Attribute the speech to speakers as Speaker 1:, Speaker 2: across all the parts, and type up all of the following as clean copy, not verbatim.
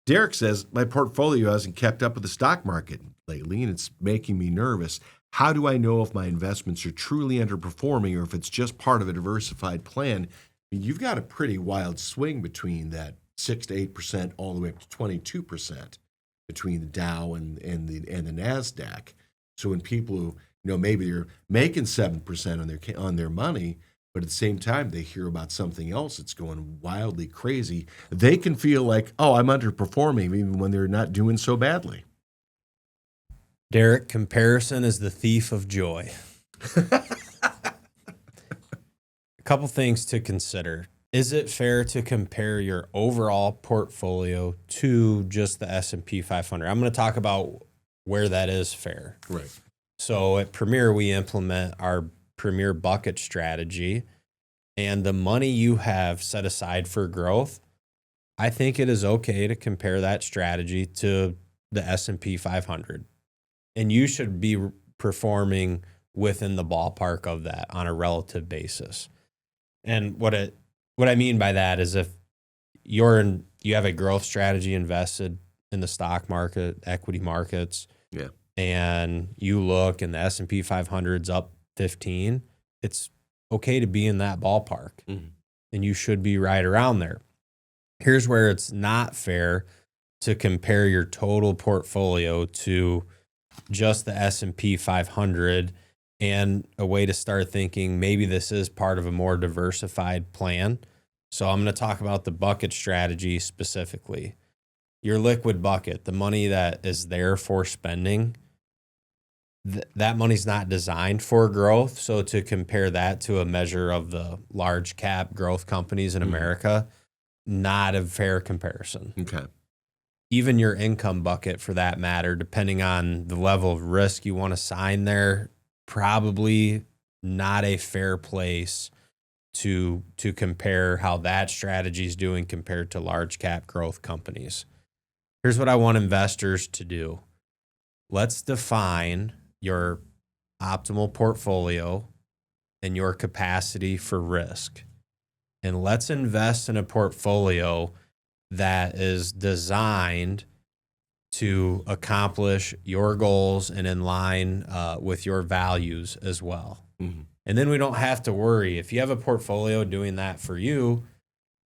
Speaker 1: Derek says, my portfolio hasn't kept up with the stock market lately, and it's making me nervous. How do I know if my investments are truly underperforming or if it's just part of a diversified plan? I mean, you've got a pretty wild swing between that 6 to 8% all the way up to 22% between the Dow and the NASDAQ. So when people who, maybe they're making 7% on their money, but at the same time, they hear about something else that's going wildly crazy, they can feel like, oh, I'm underperforming even when they're not doing so badly.
Speaker 2: Derek, comparison is the thief of joy. A couple things to consider. Is it fair to compare your overall portfolio to just the S&P 500? I'm going to talk about where that is fair.
Speaker 1: Right.
Speaker 2: So at Premier, we implement our Premier bucket strategy, and the money you have set aside for growth, I think it is okay to compare that strategy to the S&P 500. And you should be performing within the ballpark of that on a relative basis. And what I mean by that is if you have a growth strategy invested in the stock market, equity markets,
Speaker 1: yeah,
Speaker 2: and you look and the S&P 500's up 15, it's okay to be in that ballpark. Mm-hmm. And you should be right around there. Here's where it's not fair to compare your total portfolio to just the S&P 500, and a way to start thinking maybe this is part of a more diversified plan. So I'm going to talk about the bucket strategy specifically. Your liquid bucket, the money that is there for spending, that money's not designed for growth. So to compare that to a measure of the large cap growth companies in America, not a fair comparison.
Speaker 1: Okay.
Speaker 2: Even your income bucket, for that matter, depending on the level of risk you want to assign there, probably not a fair place to compare how that strategy is doing compared to large cap growth companies. Here's what I want investors to do. Let's define your optimal portfolio and your capacity for risk. And let's invest in a portfolio that is designed to accomplish your goals and in line with your values as well. Mm-hmm. And then we don't have to worry. If you have a portfolio doing that for you,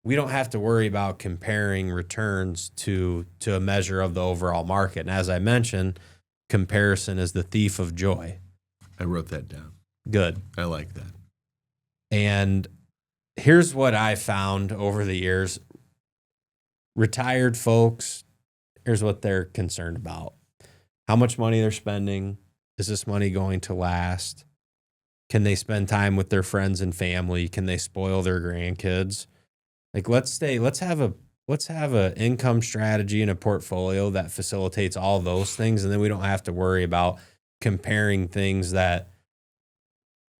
Speaker 2: we don't have to worry about comparing returns to a measure of the overall market. And as I mentioned, comparison is the thief of joy.
Speaker 1: I wrote that down.
Speaker 2: Good.
Speaker 1: I like that.
Speaker 2: And here's what I found over the years. Retired folks, here's what they're concerned about. How much money they're spending. Is this money going to last? Can they spend time with their friends and family? Can they spoil their grandkids? Like, let's have a income strategy and a portfolio that facilitates all those things, and then we don't have to worry about comparing things that,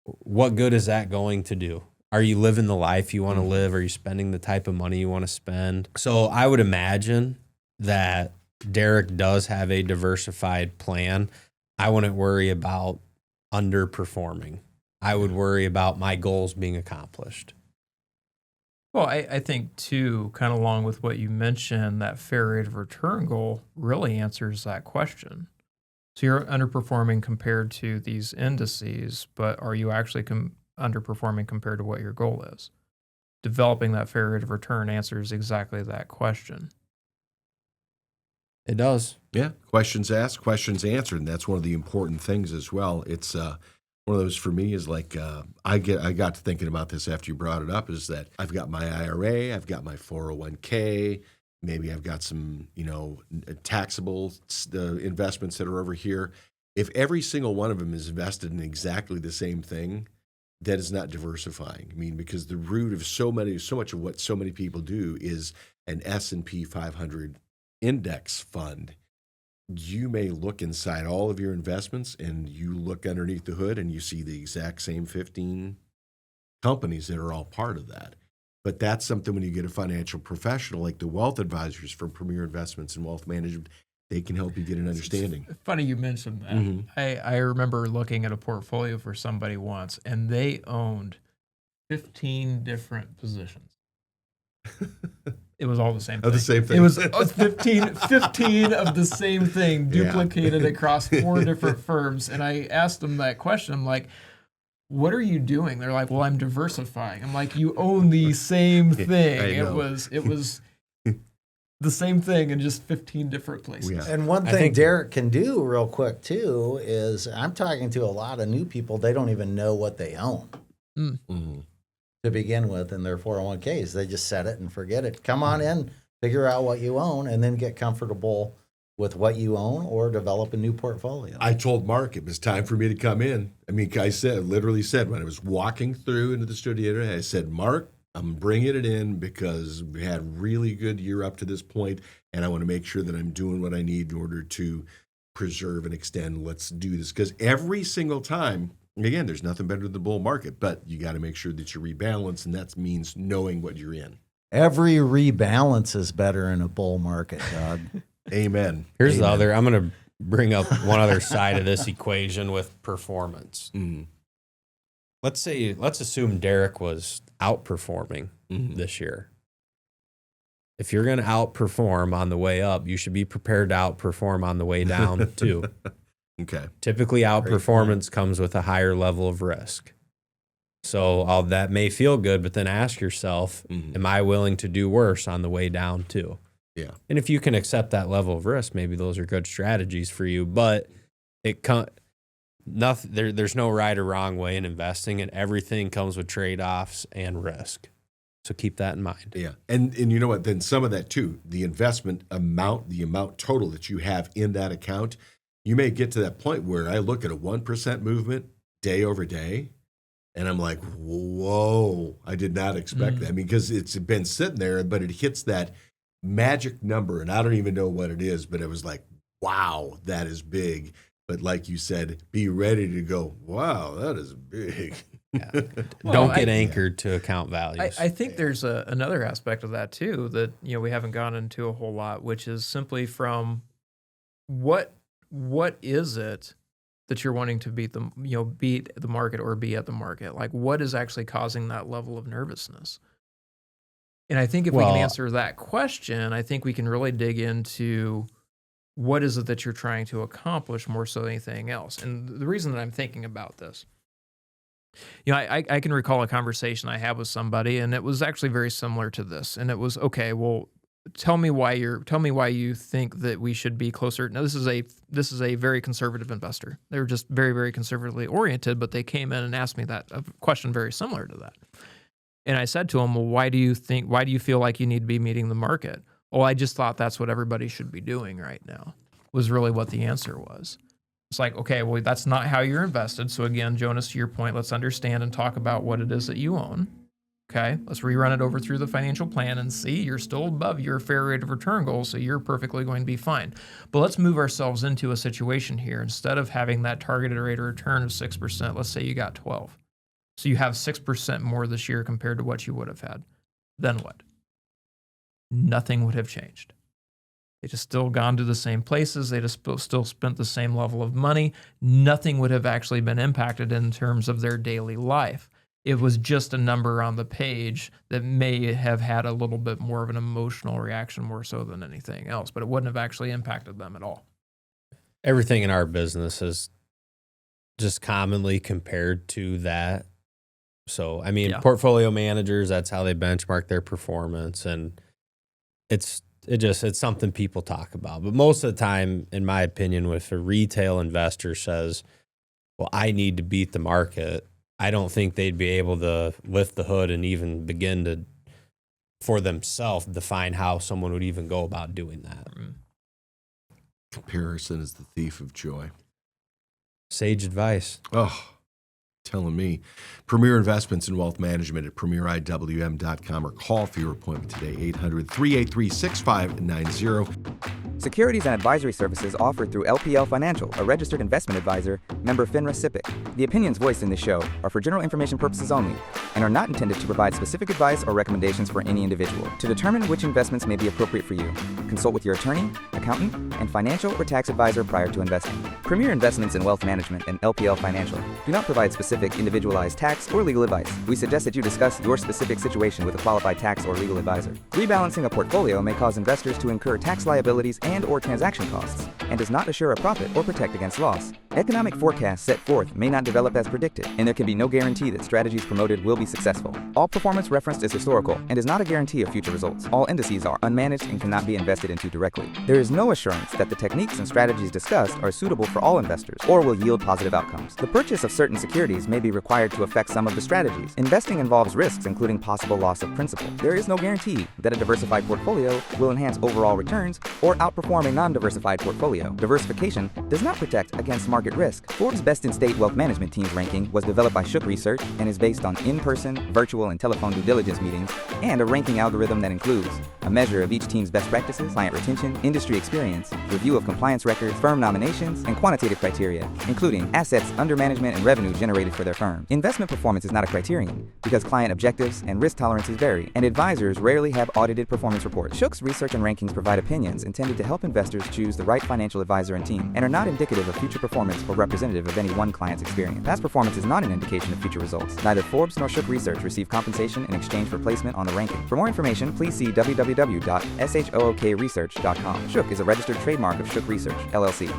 Speaker 2: what good is that going to do? Are you living the life you want to live? Are you spending the type of money you want to spend? So I would imagine that Derek does have a diversified plan. I wouldn't worry about underperforming. I would worry about my goals being accomplished.
Speaker 3: Well, I think, too, kind of along with what you mentioned, that fair rate of return goal really answers that question. So you're underperforming compared to these indices, but are you actually underperforming compared to what your goal is? Developing that fair rate of return answers exactly that question.
Speaker 2: It does.
Speaker 1: Yeah. Questions asked, questions answered. And that's one of the important things as well. It's one of those for me is like, I got to thinking about this after you brought it up, is that I've got my IRA, I've got my 401k, maybe I've got some, taxable investments that are over here. If every single one of them is invested in exactly the same thing, that is not diversifying. I mean, because the root of so much of what so many people do is an S&P 500 index fund. You may look inside all of your investments and you look underneath the hood and you see the exact same 15 companies that are all part of that. But that's something when you get a financial professional like the wealth advisors from Premier Investments and Wealth Management, they can help you get an understanding.
Speaker 3: It's funny you mentioned that. Mm-hmm. I remember looking at a portfolio for somebody once, and they owned 15 different positions. It was all the same thing.
Speaker 1: Oh, the same thing.
Speaker 3: It was 15 of the same thing duplicated across 4 different firms. And I asked them that question. I'm like, what are you doing? They're like, well, I'm diversifying. I'm like, you own the same thing. It was the same thing in just 15 different places.
Speaker 1: Yeah.
Speaker 4: And one thing Derek can do real quick too is I'm talking to a lot of new people. They don't even know what they own to begin with in their 401ks. They just set it and forget it. Come on in, figure out what you own, and then get comfortable with what you own or develop a new portfolio.
Speaker 1: I told Mark it was time for me to come in. I mean, literally said when I was walking through into the studio today, I said, Mark, I'm bringing it in because we had a really good year up to this point, and I want to make sure that I'm doing what I need in order to preserve and extend. Let's do this. Because every single time, again, there's nothing better than the bull market, but you got to make sure that you rebalance, and that means knowing what you're in.
Speaker 4: Every rebalance is better in a bull market, Doug.
Speaker 1: Amen.
Speaker 2: Here's
Speaker 1: Amen.
Speaker 2: the other. I'm going to bring up one other side of this equation with performance. Let's assume Derek was outperforming this year. If you're going to outperform on the way up, you should be prepared to outperform on the way down too.
Speaker 1: Okay.
Speaker 2: Typically, outperformance comes with a higher level of risk. So all that may feel good, but then ask yourself, am I willing to do worse on the way down too?
Speaker 1: Yeah.
Speaker 2: And if you can accept that level of risk, maybe those are good strategies for you. But there's no right or wrong way in investing, and everything comes with trade-offs and risk. So keep that in mind.
Speaker 1: Yeah. And you know what? Then some of that too, the investment amount, the amount total that you have in that account, you may get to that point where I look at a 1% movement day over day, and I'm like, whoa, I did not expect that. I mean, because it's been sitting there, but it hits that magic number, and I don't even know what it is, but it was like, wow, that is big. But like you said, be ready to go, wow, that is big.
Speaker 2: Yeah. Don't get anchored to account values.
Speaker 3: I think there's another aspect of that too that we haven't gone into a whole lot, which is simply from what is it that you're wanting to beat the market or be at the market? Like, what is actually causing that level of nervousness? And I think if we can answer that question, I think we can really dig into what is it that you're trying to accomplish more so than anything else. And the reason that I'm thinking about this, I can recall a conversation I had with somebody, and it was actually very similar to this. And it was, okay, well, tell me why you think that we should be closer. Now, this is a very conservative investor. They were just very, very conservatively oriented, but they came in and asked me a question very similar to that. And I said to him, well, why do you feel like you need to be meeting the market? Oh, I just thought that's what everybody should be doing right now, was really what the answer was. It's like, okay, well, that's not how you're invested. So again, Jonas, to your point, let's understand and talk about what it is that you own. Okay, let's rerun it over through the financial plan and see you're still above your fair rate of return goal, so you're perfectly going to be fine. But let's move ourselves into a situation here. Instead of having that targeted rate of return of 6%, let's say you got 12. So you have 6% more this year compared to what you would have had. Then what? Nothing would have changed. They just still gone to the same places. They just still spent the same level of money. Nothing would have actually been impacted in terms of their daily life. It was just a number on the page that may have had a little bit more of an emotional reaction more so than anything else, but it wouldn't have actually impacted them at all.
Speaker 2: Everything in our business is just commonly compared to that. So, I mean, portfolio managers, that's how they benchmark their performance. And it's something people talk about. But most of the time, in my opinion, if a retail investor says, well, I need to beat the market, I don't think they'd be able to lift the hood and even begin to, for themselves, define how someone would even go about doing that.
Speaker 1: Comparison is the thief of joy.
Speaker 2: Sage advice.
Speaker 1: Oh, telling me. Premier Investments and Wealth Management at premieriwm.com or call for your appointment today, 800-383-6590.
Speaker 5: Securities and advisory services offered through LPL Financial, a registered investment advisor, member FINRA SIPC. The opinions voiced in this show are for general information purposes only and are not intended to provide specific advice or recommendations for any individual. To determine which investments may be appropriate for you, consult with your attorney, accountant, and financial or tax advisor prior to investing. Premier Investments in Wealth Management and LPL Financial do not provide specific individualized tax or legal advice. We suggest that you discuss your specific situation with a qualified tax or legal advisor. Rebalancing a portfolio may cause investors to incur tax liabilities and or transaction costs and does not assure a profit or protect against loss. Economic forecasts set forth may not develop as predicted, and there can be no guarantee that strategies promoted will be successful. All performance referenced is historical and is not a guarantee of future results. All indices are unmanaged and cannot be invested into directly. There is no assurance that the techniques and strategies discussed are suitable for all investors or will yield positive outcomes. The purchase of certain securities may be required to affect some of the strategies. Investing involves risks, including possible loss of principal. There is no guarantee that a diversified portfolio will enhance overall returns or outperform a non-diversified portfolio. Diversification does not protect against market risk. Forbes' Best in State Wealth Management Teams ranking was developed by Shook Research and is based on in-person, virtual, and telephone due diligence meetings and a ranking algorithm that includes a measure of each team's best practices, client retention, industry experience, review of compliance records, firm nominations, and quantitative criteria, including assets under management and revenue generated for their firm. Investment performance is not a criterion because client objectives and risk tolerances vary, and advisors rarely have audited performance reports. Shook's research and rankings provide opinions intended to help investors choose the right financial advisor and team, and are not indicative of future performance or representative of any one client's experience. Past performance is not an indication of future results. Neither Forbes nor Shook Research receive compensation in exchange for placement on the ranking. For more information, please see www.shookresearch.com. Shook is a registered trademark of Shook Research, LLC.